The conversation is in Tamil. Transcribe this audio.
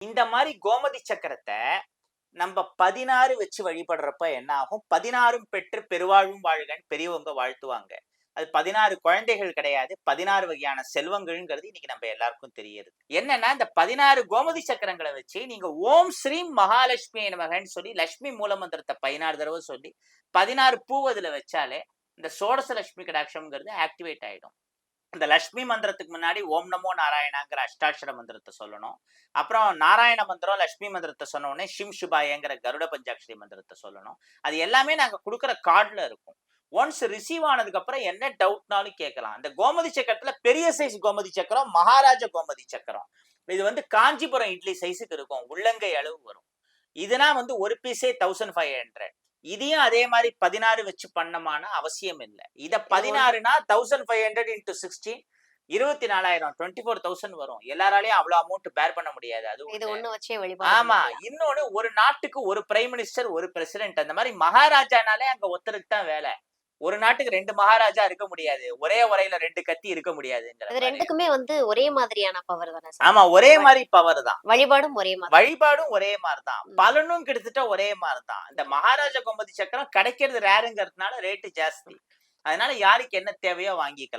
இந்த மாதிரி கோமதி சக்கரத்தை நம்ம 16 வச்சு வழிபடுறப்ப என்ன ஆகும்? 16ம் பெற்று பெருவாழ்வும் வாழ்கன்னு பெரியவங்க வாழ்த்துவாங்க. அது 16 குழந்தைகள் கிடையாது. 16 வகையான செல்வங்கள்ங்கிறது இன்னைக்கு நம்ம எல்லாருக்கும் தெரியுது. என்னன்னா, இந்த 16 கோமதி சக்கரங்கள வச்சு நீங்க ஓம் ஸ்ரீம் மகாலட்சுமியே நமகன்னு சொல்லி லட்சுமி மூலமந்திரத்த 16 தடவ சொல்லி 16 பூ அதுல வச்சாலே இந்த ஷோடச லட்சுமி கடாட்சம்ங்கிறது ஆக்டிவேட் ஆயிடும். இந்த லட்சுமி மந்திரத்துக்கு முன்னாடி ஓம் நமோ நாராயணாங்கிற அஷ்டாட்சர மந்திரத்தை சொல்லணும். அப்புறம் நாராயண மந்திரம் லட்சுமி மந்திரத்தை சொன்ன உடனே ஷிம் சுபாயங்கிற கருட பஞ்சாட்சரி மந்திரத்தை சொல்லணும். அது எல்லாமே நாங்க கொடுக்குற கார்டுல இருக்கும். ஒன்ஸ் ரிசீவ் ஆனதுக்கு அப்புறம் என்ன டவுட்னாலும் கேட்கலாம். அந்த கோமதி சக்கரத்துல பெரிய சைஸ் கோமதி சக்கரம், மகாராஜ கோமதி சக்கரம். இது வந்து காஞ்சிபுரம் இட்லி சைஸுக்கு இருக்கும். உள்ளங்கை அளவு வரும். இதுனா வந்து ஒரு பீஸே 1500. இதையும் அதே மாதிரி 16 வச்சு பண்ணமான அவசியம் இல்லை. இத 16னா 1500 into 16 24,000 24,000 வரும். எல்லாராலையும் அவ்வளவு அமௌண்ட் பேர் பண்ண முடியாது. அது இது ஒண்ணு. ஒண்ணு வச்சே வழிபாடு ஆமா. பண்ணிக்கலாம். இன்னொன்னு, ஒரு நாட்டுக்கு ஒரு பிரைம் மினிஸ்டர், ஒரு பிரசிடென்ட். அந்த மாதிரி மகாராஜானாலே அங்க ஒருத்தருக்கு தான் வேலை. ஒரு நாட்டுக்கு 2 மகாராஜா இருக்க முடியாது. ஒரே உரையில 2 கத்தி இருக்க முடியாதுங்கிற அது மாதிரி. ரெண்டுக்குமே வந்து ஒரே மாதிரியான பவர் தானே சார்? ஆமா, ஒரே மாதிரி பவர் தான். வழிபாடும் ஒரே மாதிரி. வழிபாடும் ஒரே மாதிரிதான். பலனும் கிட்டத்தட்ட ஒரே மாதிரிதான். இந்த மகாராஜா கோமதி சக்கரம் கிடைக்கிறது ரேருங்கிறதுனால ரேட்டு ஜாஸ்தி. அதனால யாருக்கு என்ன தேவையோ வாங்கிக்கலாம்.